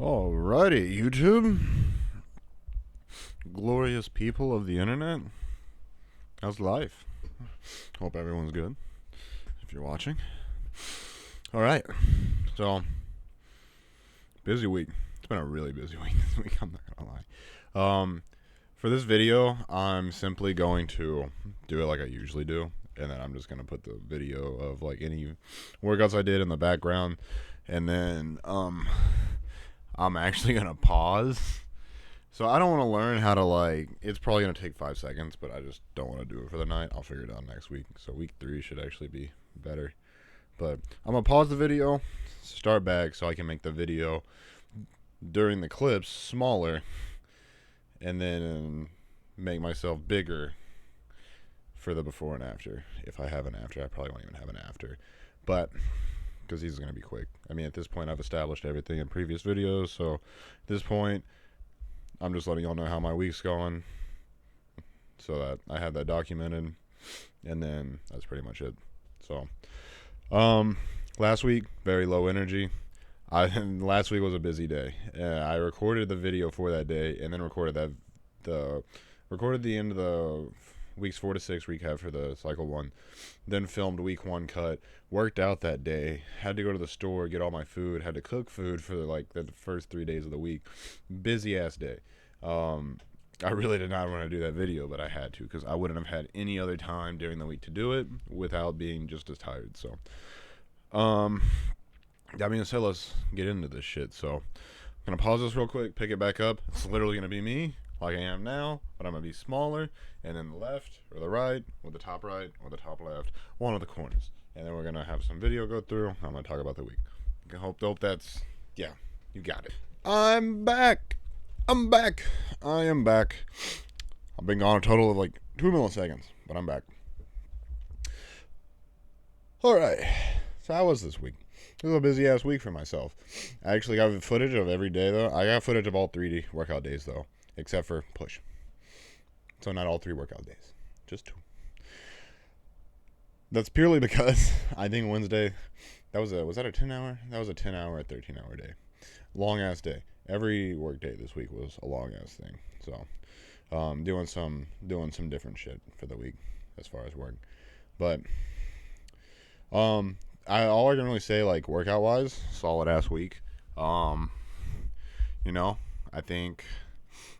Alrighty, YouTube. Glorious people of the internet. How's life? Hope everyone's good. If you're watching. Alright. So, busy week. It's been a really busy week this week, I'm not gonna lie. For this video, I'm simply going to do it like I usually do. And then I'm just gonna put the video of like any workouts I did in the background. And then I'm actually gonna pause. So I don't want to learn how to it's probably gonna take 5 seconds, but I just don't want to do it for the night. I'll figure it out next week. So week 3 should actually be better. But I'm gonna pause the video, start back so I can make the video during the clips smaller, and then make myself bigger for the before and after. If I have an after, I probably won't even have an after, but because these are going to be quick. I mean, at this point, I've established everything in previous videos, so at this point, I'm just letting y'all know how my week's going, so that I have that documented, and then that's pretty much it. So, last week, very low energy. Last week was a busy day. I recorded the video for that day, and then recorded the end of the weeks 4 to 6 recap for the cycle 1, then filmed week 1 cut, worked out that day, had to go to the store, get all my food, had to cook food for the first 3 days of the week. Busy ass day. I really did not want to do that video, but I had to because I wouldn't have had any other time during the week to do it without being just as tired. So that being said, let's get into this shit. So I'm gonna pause this real quick, pick it back up. It's literally gonna be me like I am now, but I'm going to be smaller, and then the left or the right or the top right or the top left, one of the corners. And then we're going to have some video go through. I'm going to talk about the week. I hope that's, yeah, you got it. I'm back. I am back. I've been gone a total of 2 milliseconds, but I'm back. Alright, so how was this week? It was a busy ass week for myself. I actually got footage of every day, though. I got footage of all 3 workout days, though. Except for push. So not all 3 workout days. Just 2. That's purely because I think Wednesday, was that a 10 hour? That was a 10 hour, 13 hour day. Long ass day. Every work day this week was a long ass thing. So doing some different shit for the week as far as work. But all I can really say workout wise, solid ass week. I think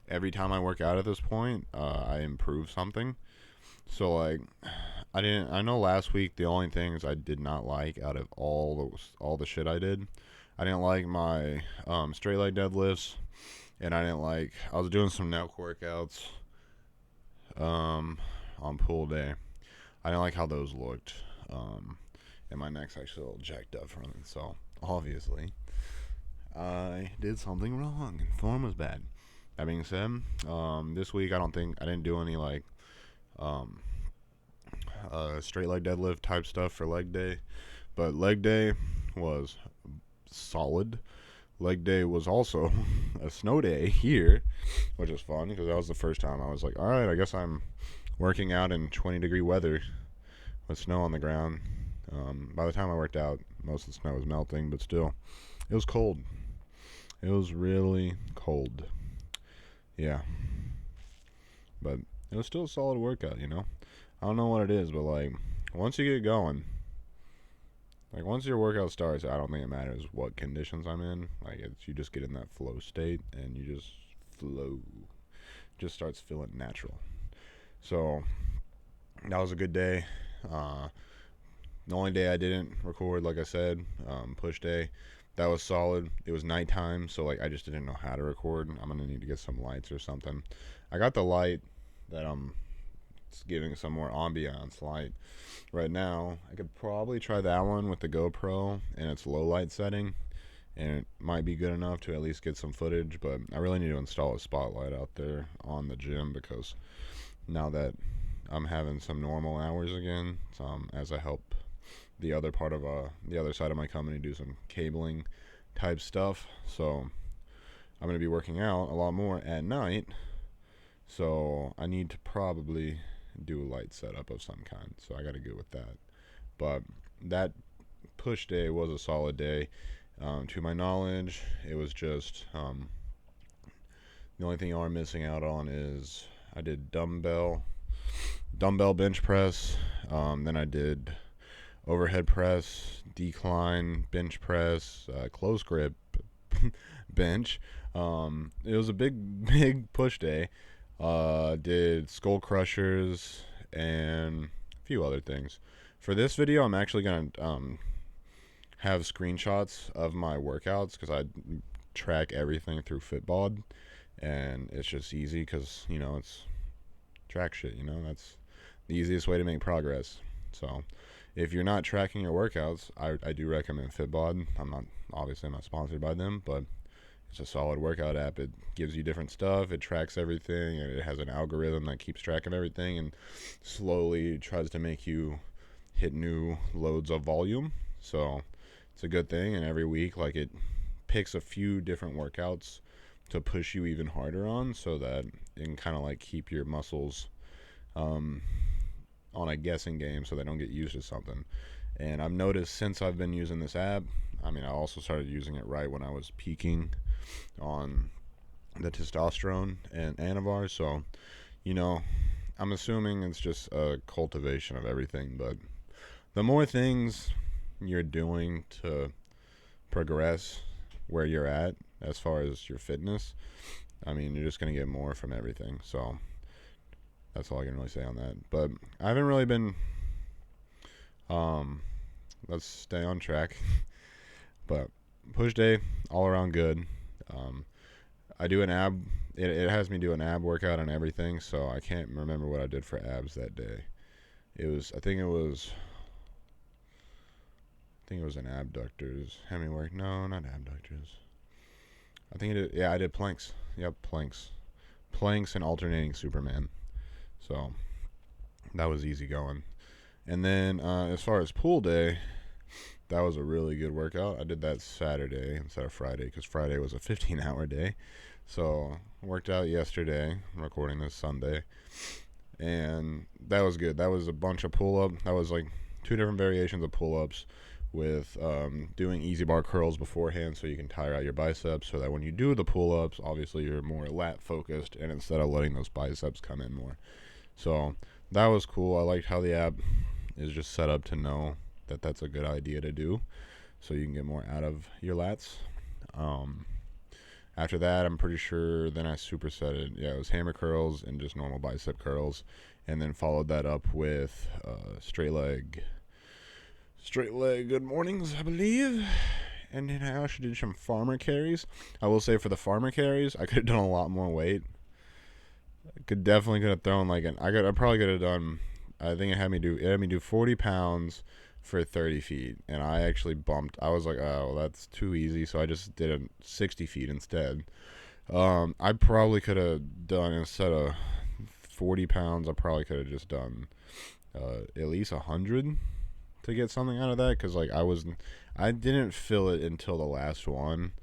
every time I work out at this point, I improve something. So I know last week the only things I did not like out of all the shit I did, I didn't like my straight leg deadlifts, and I was doing some neck workouts on pull day. I didn't like how those looked, and my neck's actually a little jacked up from it. So obviously, I did something wrong, and form was bad. That being said, this week I didn't do any straight leg deadlift type stuff for leg day, but leg day was solid. Leg day was also a snow day here, which was fun because that was the first time I was like, all right, I guess I'm working out in 20-degree weather with snow on the ground. By the time I worked out, most of the snow was melting, but still, it was cold. It was really cold. Yeah. But it was still a solid workout, I don't know what it is, but once you get going, once your workout starts, I don't think it matters what conditions I'm in. You just get in that flow state and you just flow. Just starts feeling natural. So that was a good day. The only day I didn't record, like I said, push day. That was solid. It was nighttime, so I just didn't know how to record. I'm gonna need to get some lights or something. I got the light that it's giving some more ambiance light right now. I could probably try that one with the GoPro and its low light setting, and it might be good enough to at least get some footage. But I really need to install a spotlight out there on the gym because now that I'm having some normal hours again, as I help the other side of my company do some cabling type stuff. So I'm going to be working out a lot more at night. So I need to probably do a light setup of some kind. So I got to go with that. But that push day was a solid day. To my knowledge, it was just the only thing you are missing out on is I did dumbbell bench press. Then I did overhead press, decline bench press, close grip bench. It was a big push day. Did skull crushers and a few other things. For this video, I'm actually gonna have screenshots of my workouts because I track everything through Fitbod, and it's just easy because it's track shit. That's the easiest way to make progress. So if you're not tracking your workouts, I do recommend Fitbod. I'm not sponsored by them, but it's a solid workout app. It gives you different stuff. It tracks everything, and it has an algorithm that keeps track of everything and slowly tries to make you hit new loads of volume. So it's a good thing. And every week, like, it picks a few different workouts to push you even harder on, so that it can kind of like keep your muscles on a guessing game, so they don't get used to something. And I've noticed since I've been using this app, I also started using it right when I was peaking on the testosterone and Anavar. So, I'm assuming it's just a cultivation of everything. But the more things you're doing to progress where you're at as far as your fitness, you're just going to get more from everything. So that's all I can really say on that. But I haven't really been let's stay on track. But push day, all around good. I do an ab. It has me do an ab workout and everything, so I can't remember what I did for abs that day. I think it was an abductors hemi work. No, not abductors. I think it did. Yeah, I did planks. Yep, planks and alternating Superman. So that was easy going. And then as far as pool day, that was a really good workout. I did that Saturday instead of Friday because Friday was a 15-hour day. So worked out yesterday. I'm recording this Sunday, and that was good. That was a bunch of pull-up. That was like 2 different variations of pull-ups with doing easy bar curls beforehand, so you can tire out your biceps, so that when you do the pull-ups, obviously you're more lat focused, and instead of letting those biceps come in more. So that was cool. I liked how the app is just set up to know that that's a good idea to do, so you can get more out of your lats. After that, I'm pretty sure then I superset it. Yeah, it was hammer curls and just normal bicep curls, and then followed that up with straight leg good mornings, I believe. And then I also did some farmer carries. I will say for the farmer carries, I could have done a lot more weight. Could have thrown I probably could have done. I think it had me do 40 pounds for 30 feet, and I actually bumped. I was like, oh, that's too easy, so I just did 60 feet instead. I probably could have done, instead of 40 pounds, I probably could have just done at least 100 to get something out of that, because I didn't feel it until the last one,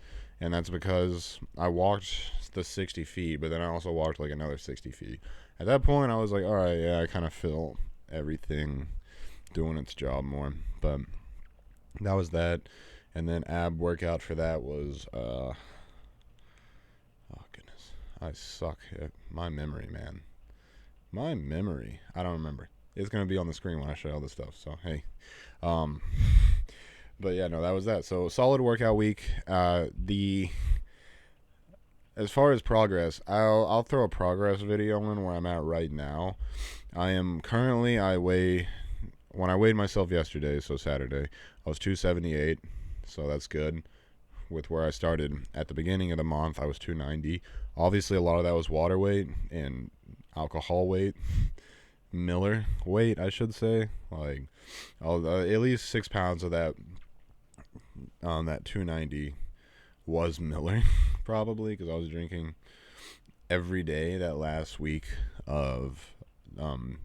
and that's because I walked the 60 feet, but then I also walked like another 60 feet. At that point, I was like, all right, yeah, I kind of feel everything doing its job more. But that was that. And then ab workout for that was oh goodness, I suck at my memory, man. My memory, I don't remember. It's gonna be on the screen when I show all this stuff, so hey. But yeah, no, that was that. So solid workout week. As far as progress, I'll throw a progress video in where I'm at right now. When I weighed myself yesterday, so Saturday, I was 278, so that's good. With where I started at the beginning of the month, I was 290. Obviously, a lot of that was water weight and alcohol weight. Miller weight, I should say. At least 6 pounds of that 290 was Miller, probably, because I was drinking every day that last week of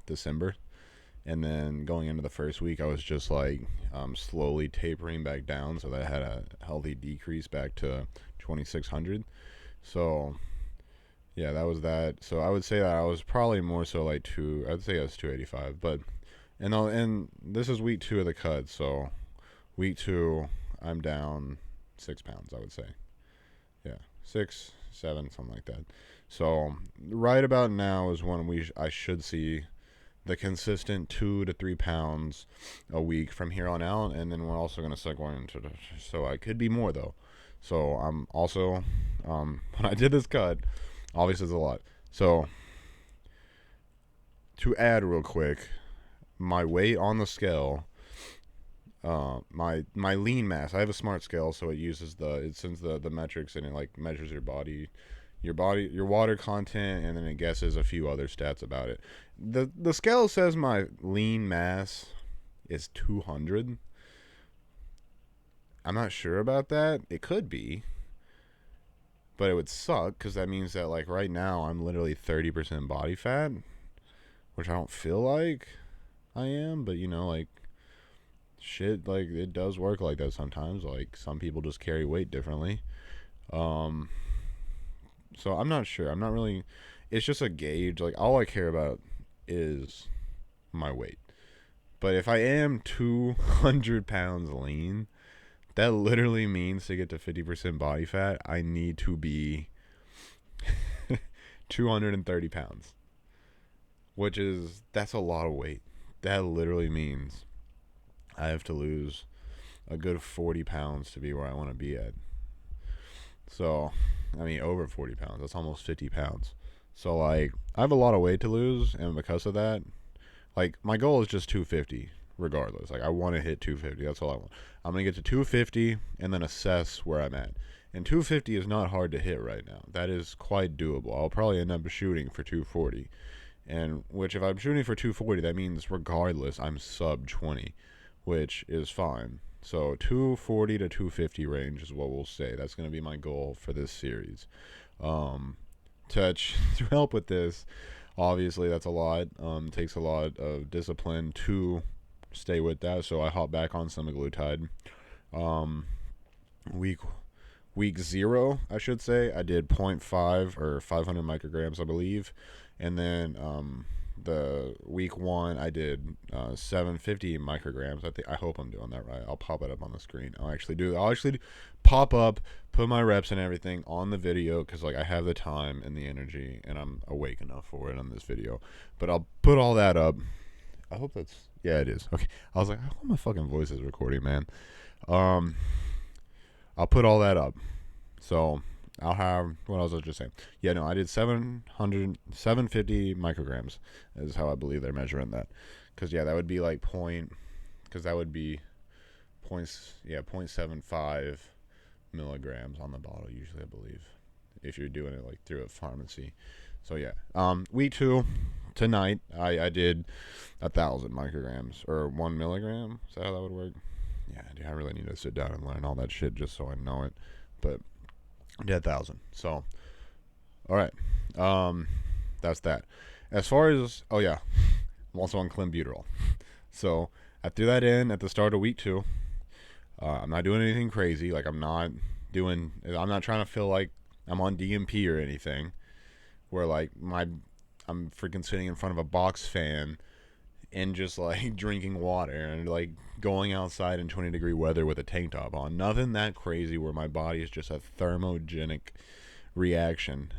December. And then going into the first week, I was just slowly tapering back down, so that I had a healthy decrease back to 2,600. So yeah, that was that. So I would say that I was probably more so I'd say I was 285. But and this is week 2 of the cut. So week 2, I'm down 6 pounds, I would say. Yeah, 6, 7, something like that. So right about now is when I should see the consistent 2 to 3 pounds a week from here on out, and then we're also gonna start going into so I could be more though. So I'm also when I did this cut, obviously it's a lot. So to add real quick, my weight on the scale, my lean mass. I have a smart scale, so it sends the metrics and it like measures your water content, and then it guesses a few other stats about it. The scale says my lean mass is 200. I'm not sure about that. It could be, but it would suck because that means that like right now I'm literally 30% body fat, which I don't feel like I am, but like shit, like it does work like that sometimes. Like some people just carry weight differently. Um, so I'm not sure. I'm not really. It's just a gauge. Like all I care about is my weight. But if I am 200 pounds lean, that literally means to get to 50% body fat, I need to be 230 pounds, that's a lot of weight. That literally means I have to lose a good 40 pounds to be where I want to be at. So, I mean, over 40 pounds. That's almost 50 pounds. So, like, I have a lot of weight to lose, and because of that, like, my goal is just 250, regardless. Like, I want to hit 250. That's all I want. I'm going to get to 250 and then assess where I'm at. And 250 is not hard to hit right now. That is quite doable. I'll probably end up shooting for 240. And which, if I'm shooting for 240, that means regardless, I'm sub 20, which is fine. So 240 to 250 range is what we'll say. That's going to be my goal for this series. To help with this, obviously that's a lot. Takes a lot of discipline to stay with that. So I hop back on semaglutide. Week 0, I should say, I did 0.5 or 500 micrograms, I believe. And then the week 1, I did 750 micrograms. I hope I'm doing that right. I'll pop it up on the screen. I'll actually pop up, put my reps and everything on the video because like I have the time and the energy and I'm awake enough for it on this video. But I'll put all that up. I hope yeah, it is. Okay. I was like, I hope my fucking voice is recording, man. I'll put all that up. So I'll have, what else was I just saying? Yeah, no, I did 750 micrograms is how I believe they're measuring that. Because, yeah, that would be like because that would be 0.75 milligrams on the bottle usually, I believe, if you're doing it like through a pharmacy. So, yeah. Week 2, tonight, I did 1,000 micrograms, or 1 milligram. Is that how that would work? Yeah, dude, I really need to sit down and learn all that shit just so I know it. But I did 1,000. So, all right. That's that. As far as, oh yeah, I'm also on Clenbuterol. So I threw that in at the start of week 2. I'm not doing anything crazy. Like I'm not trying to feel like I'm on DMP or anything. Where like I'm freaking sitting in front of a box fan and just like drinking water and like going outside in 20-degree weather with a tank top on. Nothing that crazy where my body is just a thermogenic reaction.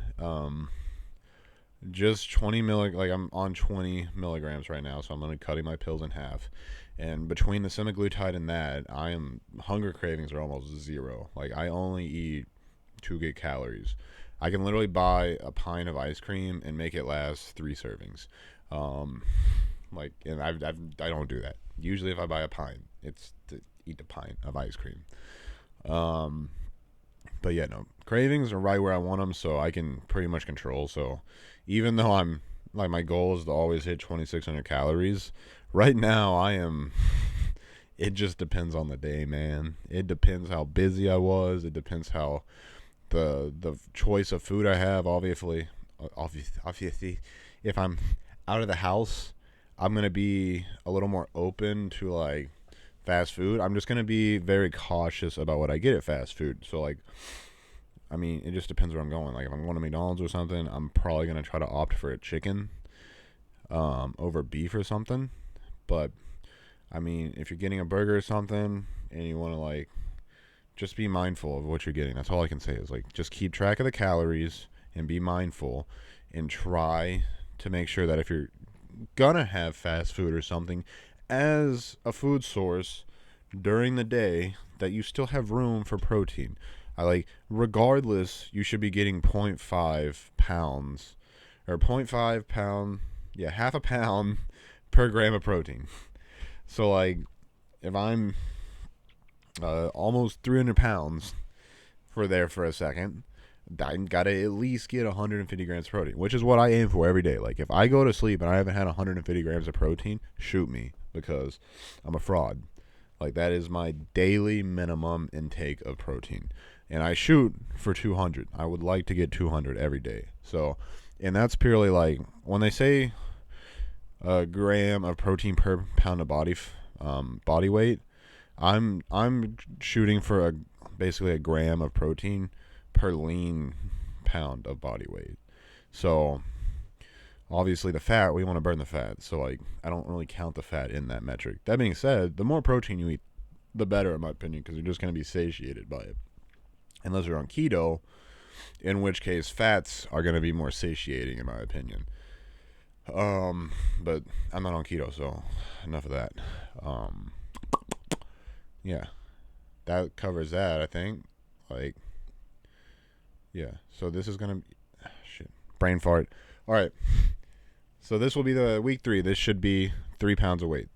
Just 20 like I'm on 20 milligrams right now, so I'm gonna cutting my pills in half. And between the semaglutide and that, hunger cravings are almost zero. Like I only eat to get calories. I can literally buy a pint of ice cream and make it last 3 servings. And I don't do that. Usually if I buy a pint, it's to eat a pint of ice cream. But yeah, no, cravings are right where I want them, so I can pretty much control. So even though I'm like my goal is to always hit 2,600 calories, right now I am. It just depends on the day, man. It depends how busy I was. It depends how the choice of food I have. Obviously, if I'm out of the house, I'm going to be a little more open to like fast food. I'm just going to be very cautious about what I get at fast food. So like, I mean, it just depends where I'm going. Like if I'm going to McDonald's or something, I'm probably going to try to opt for a chicken over beef or something. But I mean, if you're getting a burger or something and you want to like just be mindful of what you're getting. That's all I can say is like just keep track of the calories and be mindful and try to make sure that if you're gonna have fast food or something as a food source during the day, that you still have room for protein. I like regardless, you should be getting zero point 0.5 pounds or zero point 0.5 pound, yeah, half a pound per gram of protein. So like if I'm almost 300 pounds for a second, I gotta at least get 150 grams of protein, which is what I aim for every day. Like if I go to sleep and I haven't had 150 grams of protein, shoot me, because I'm a fraud. Like that is my daily minimum intake of protein, and I shoot for 200. I would like to get 200 every day. So, and that's purely like when they say a gram of protein per pound of body weight. I'm shooting for basically a gram of protein per lean pound of body weight. So obviously the fat, we want to burn the fat. So like I don't really count the fat in that metric. That being said, the more protein you eat, the better in my opinion, because you're just going to be satiated by it. Unless you're on keto, in which case fats are going to be more satiating in my opinion. But I'm not on keto, so enough of that. Yeah, that covers that, I think. Like, yeah. So this is gonna shit, brain fart. All right. So this will be the week 3. This should be 3 pounds of weight,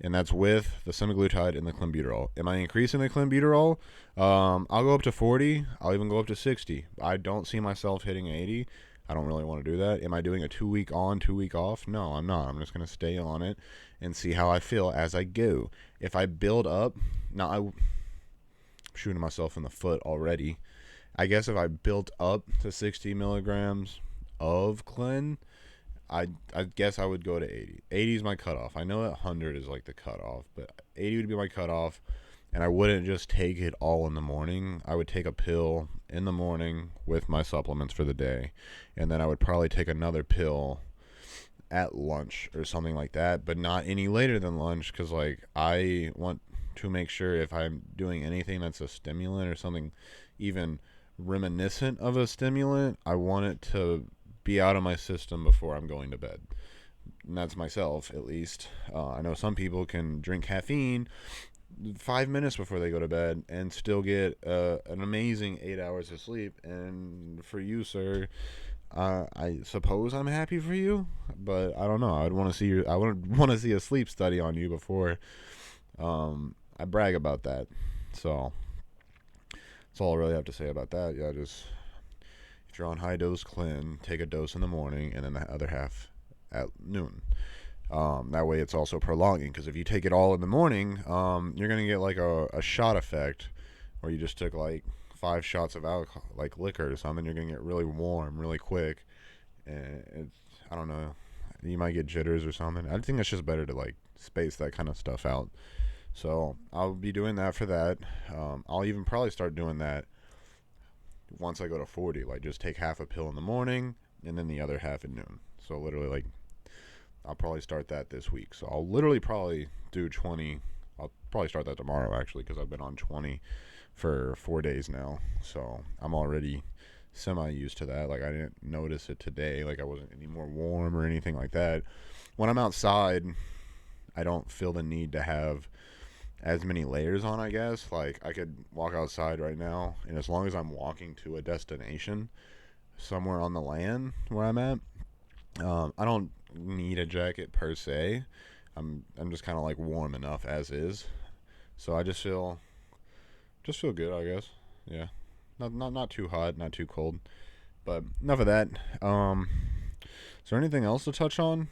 and that's with the semaglutide and the clenbuterol. Am I increasing the clenbuterol? I'll go up to 40. I'll even go up to 60. I don't see myself hitting 80. I don't really want to do that. Am I doing a 2-week on, 2-week off? No, I'm not. I'm just going to stay on it and see how I feel as I go. If I build up, now I'm shooting myself in the foot already. I guess if I built up to 60 milligrams of Clen, I guess I would go to 80. 80 is my cutoff. I know that 100 is like the cutoff, but 80 would be my cutoff. And I wouldn't just take it all in the morning. I would take a pill in the morning with my supplements for the day. And then I would probably take another pill at lunch or something like that, but not any later than lunch, because like I want to make sure if I'm doing anything that's a stimulant or something even reminiscent of a stimulant, I want it to be out of my system before I'm going to bed. And that's myself, at least. I know some people can drink caffeine 5 minutes before they go to bed and still get an amazing 8 hours of sleep. And for you, sir, I suppose I'm happy for you, but I don't know. I would want to see I would want to see a sleep study on you before I brag about that. So that's all I really have to say about that. Yeah, just if you're on high dose Clen, take a dose in the morning and then the other half at noon. That way it's also prolonging, because if you take it all in the morning, you're going to get like a shot effect where you just took like 5 shots of alcohol, like liquor or something. You're going to get really warm really quick. And I don't know, you might get jitters or something. I think it's just better to like space that kind of stuff out. So I'll be doing that for that. I'll even probably start doing that once I go to 40. Like just take half a pill in the morning and then the other half at noon. So literally like I'll probably start that this week. So I'll literally probably do 20. I'll probably start that tomorrow, actually, because I've been on 20 for 4 days now. So I'm already semi-used to that. Like I didn't notice it today. Like I wasn't any more warm or anything like that. When I'm outside, I don't feel the need to have as many layers on, I guess. Like I could walk outside right now, and as long as I'm walking to a destination somewhere on the land where I'm at, I don't need a jacket per se. I'm just kind of like warm enough as is, so I just feel good, I guess. Yeah, not too hot, not too cold. But enough of that. Is there anything else to touch on?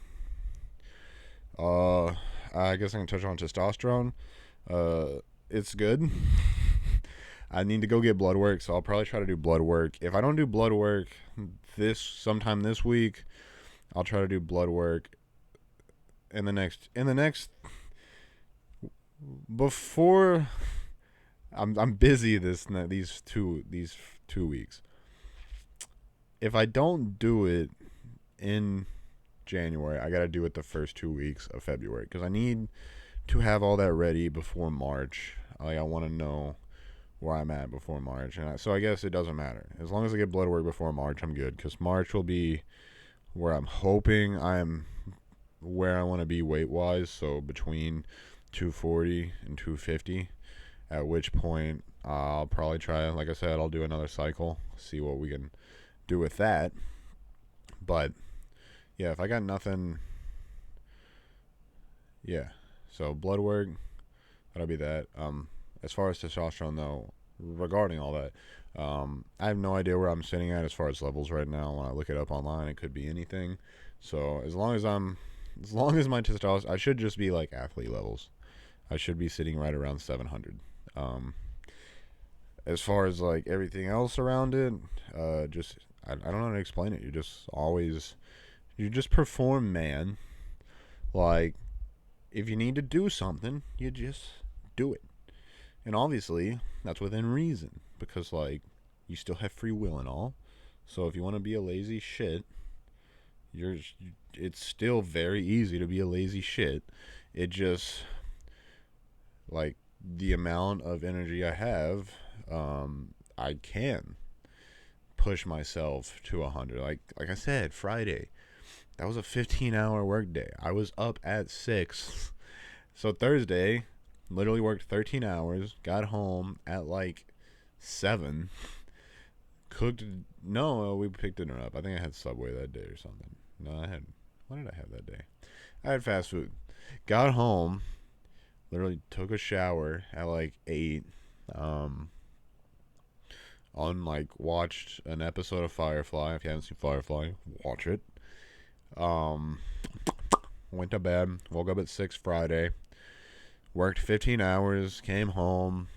I guess I can touch on testosterone. It's good. I need to go get blood work, so I'll probably try to do blood work. If I don't do blood work sometime this week, I'll try to do blood work in the next before I'm busy these 2 weeks. If I don't do it in January, I got to do it the first 2 weeks of February, cuz I need to have all that ready before March. Like I want to know where I'm at before March. So I guess it doesn't matter. As long as I get blood work before March, I'm good. Because March will be where I'm hoping I'm where I want to be weight wise. So between 240 and 250. At which point I'll probably try. Like I said, I'll do another cycle, see what we can do with that. But yeah, if I got nothing, yeah. So blood work, that'll be that. As far as testosterone though, regarding all that, I have no idea where I'm sitting at as far as levels right now. When I look it up online, it could be anything. So as long as my testosterone, I should just be like athlete levels. I should be sitting right around 700. Um, as far as like everything else around it, just I don't know how to explain it. You just perform, man. Like if you need to do something, you just do it. And obviously, that's within reason because like you still have free will and all. So if you want to be a lazy shit, you're it's still very easy to be a lazy shit. It just like the amount of energy I have, I can push myself to 100. Like I said, Friday, that was a 15-hour work day. I was up at 6. So Thursday, literally worked 13 hours, got home at like 7, cooked. No, we picked dinner up. I think I had Subway that day or something. No, I had. What did I have that day? I had fast food. Got home, literally took a shower at like 8. Um, watched an episode of Firefly. If you haven't seen Firefly, watch it. Um, went to bed. Woke up at 6 Friday. Worked 15 hours. Came home,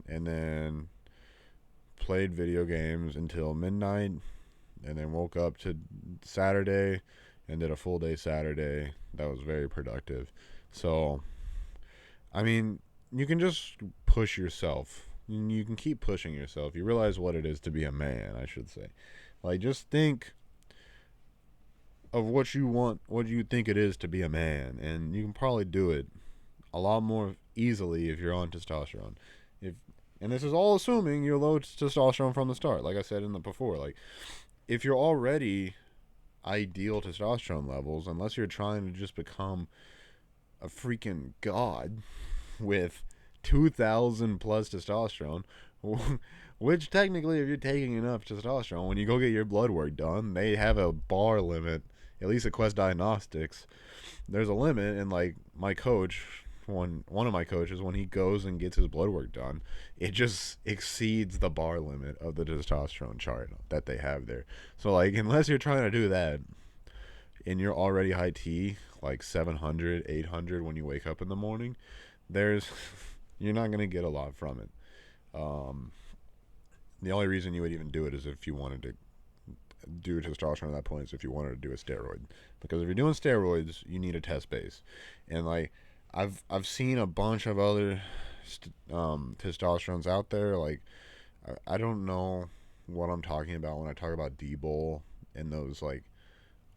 and then played video games until midnight, and then woke up to Saturday and did a full day Saturday. That was very productive. So, I mean, you can just push yourself. You can keep pushing yourself. You realize what it is to be a man, I should say. Like, just think of what you want, what you think it is to be a man, and you can probably do it a lot more easily if you're on testosterone. And this is all assuming you're low testosterone from the start. Like I said in the before, like if you're already ideal testosterone levels, unless you're trying to just become a freaking god with 2,000 plus testosterone, which technically, if you're taking enough testosterone, when you go get your blood work done, they have a bar limit. At least at Quest Diagnostics, there's a limit, and like my coach, one of my coaches, when he goes and gets his blood work done, it just exceeds the bar limit of the testosterone chart that they have there. So like unless you're trying to do that and you're already high T, like 700, 800 when you wake up in the morning, there's you're not going to get a lot from it. The only reason you would even do it is if you wanted to do testosterone at that point, is if you wanted to do a steroid. Because if you're doing steroids, you need a test base. And like I've seen a bunch of other testosterones out there. Like I don't know what I'm talking about when I talk about D-Bol and those like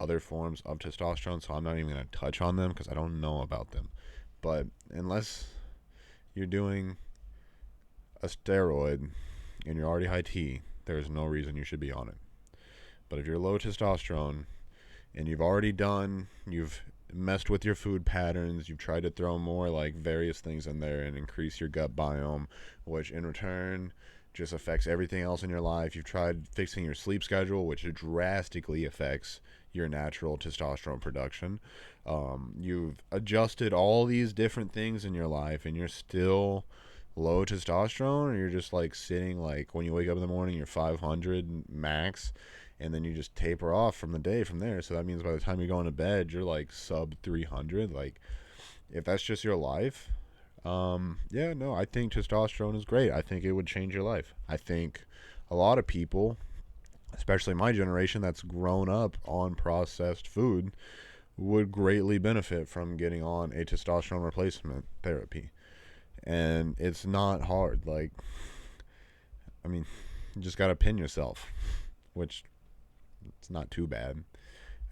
other forms of testosterone, so I'm not even going to touch on them because I don't know about them. But unless you're doing a steroid and you're already high T, there's no reason you should be on it. But if you're low testosterone and you've messed with your food patterns, you've tried to throw more like various things in there and increase your gut biome, which in return just affects everything else in your life. You've tried fixing your sleep schedule, which drastically affects your natural testosterone production. You've adjusted all these different things in your life and you're still low testosterone, or you're just like sitting like when you wake up in the morning you're 500 max, and then you just taper off from the day from there. So that means by the time you're going to bed, you're like sub 300. Like, if that's just your life, yeah, no, I think testosterone is great. I think it would change your life. I think a lot of people, especially my generation that's grown up on processed food, would greatly benefit from getting on a testosterone replacement therapy. And it's not hard. Like, I mean, you just got to pin yourself, which it's not too bad.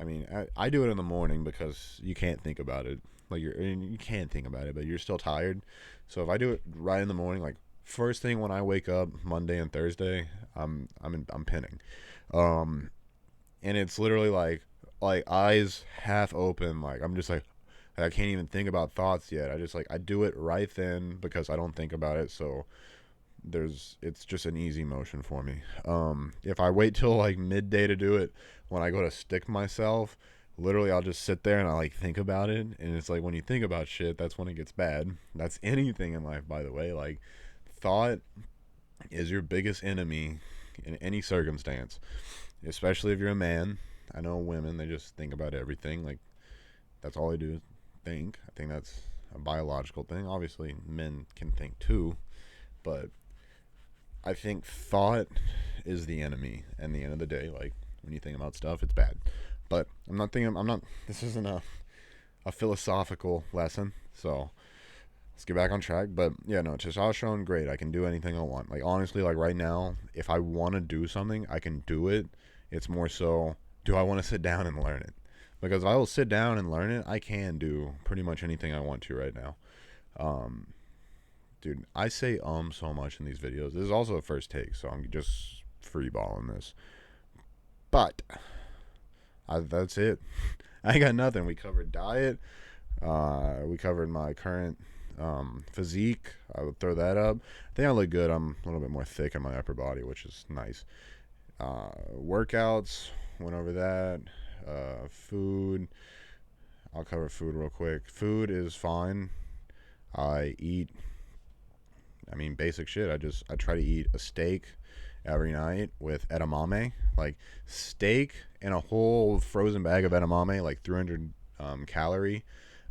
I mean, I do it in the morning because you can't think about it. Like you can't think about it, but you're still tired. So if I do it right in the morning, like first thing when I wake up Monday and Thursday, I'm pinning. Um, and it's literally like eyes half open, like I'm just like I can't even think about thoughts yet. I just like I do it right then because I don't think about it. So it's just an easy motion for me. If I wait till like midday to do it, when I go to stick myself, literally I'll just sit there and I like think about it, and it's like when you think about shit, that's when it gets bad. That's anything in life, by the way. Like thought is your biggest enemy in any circumstance, especially if you're a man. I know women, they just think about everything. Like that's all they do is think. I think that's a biological thing. Obviously, men can think too, but I think thought is the enemy. And the end of the day, like when you think about stuff, it's bad. But I'm not thinking. I'm not. This isn't a philosophical lesson. So let's get back on track. But yeah, no, testosterone, great. I can do anything I want. Like honestly, like right now, if I want to do something, I can do it. It's more so, do I want to sit down and learn it? Because if I will sit down and learn it, I can do pretty much anything I want to right now. Um, Dude, I say so much in these videos. This is also a first take, so I'm just freeballing this. But that's it. I ain't got nothing. We covered diet. We covered my current physique. I would throw that up. I think I look good. I'm a little bit more thick in my upper body, which is nice. Workouts, went over that. Food. I'll cover food real quick. Food is fine. I eat, basic shit. I try to eat a steak every night with edamame, like steak and a whole frozen bag of edamame, like 300 calorie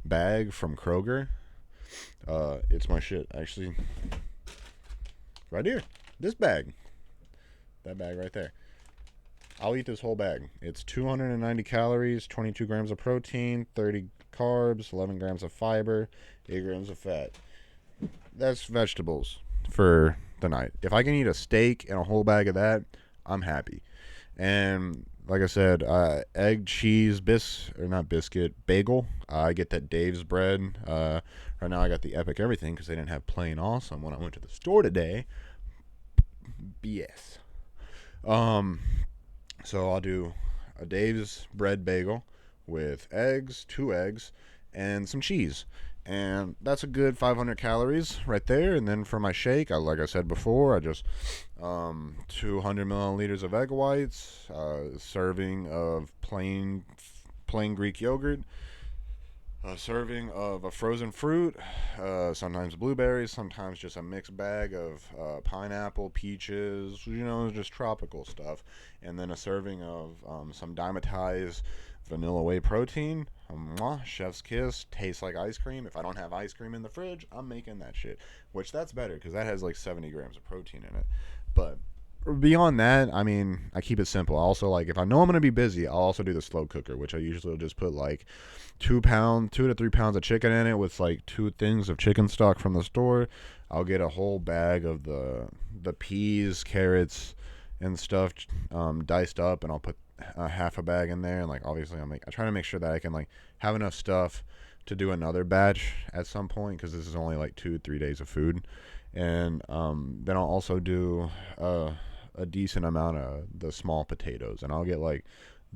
bag from Kroger. It's my shit, actually. Right here, this bag, that bag right there. I'll eat this whole bag. It's 290 calories, 22 grams of protein, 30 carbs, 11 grams of fiber, 8 grams of fat. That's vegetables for the night. If I can eat a steak and a whole bag of that, I'm happy. And like I said, egg, cheese, not biscuit, bagel. I get that Dave's bread. Right now I got the Epic Everything because they didn't have Plain Awesome when I went to the store today. BS. So I'll do a Dave's bread bagel with eggs, 2 eggs, and some cheese. And that's a good 500 calories right there. And then for my shake, like I said before, I just 200 milliliters of egg whites, serving of plain Greek yogurt, a serving of a frozen fruit, sometimes blueberries, sometimes just a mixed bag of pineapple, peaches, just tropical stuff, and then a serving of some dimetized vanilla whey protein. Chef's kiss, tastes like ice cream. If I don't have ice cream in the fridge, I'm making that shit, which that's better because that has like 70 grams of protein in it. But beyond that, I keep it simple. Also, like if I know I'm gonna be busy, I'll also do the slow cooker, which I usually will just put like 2 to 3 pounds of chicken in it with like 2 things of chicken stock from the store. I'll get a whole bag of the peas, carrots, and stuff diced up, and I'll put half a bag in there. And like obviously, I try to make sure that I can like have enough stuff to do another batch at some point because this is only like 2-3 days of food. And then I'll also do a decent amount of the small potatoes, and I'll get like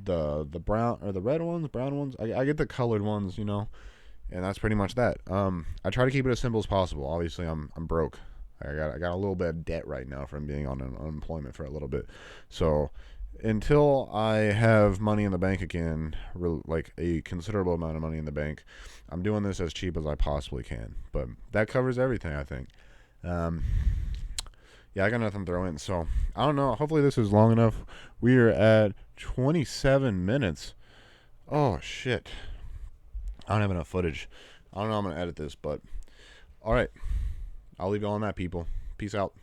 the brown or the brown ones. I get the colored ones, and that's pretty much that. I try to keep it as simple as possible. Obviously, I'm broke. I got a little bit of debt right now from being on unemployment for a little bit. So until I have money in the bank again, like a considerable amount of money in the bank, I'm doing this as cheap as I possibly can. But that covers everything, I think. Yeah, I got nothing to throw in. So I don't know. Hopefully this is long enough. We are at 27 minutes. Oh shit. I don't have enough footage. I don't know how I'm gonna edit this, but all right. I'll leave you on that, people. Peace out.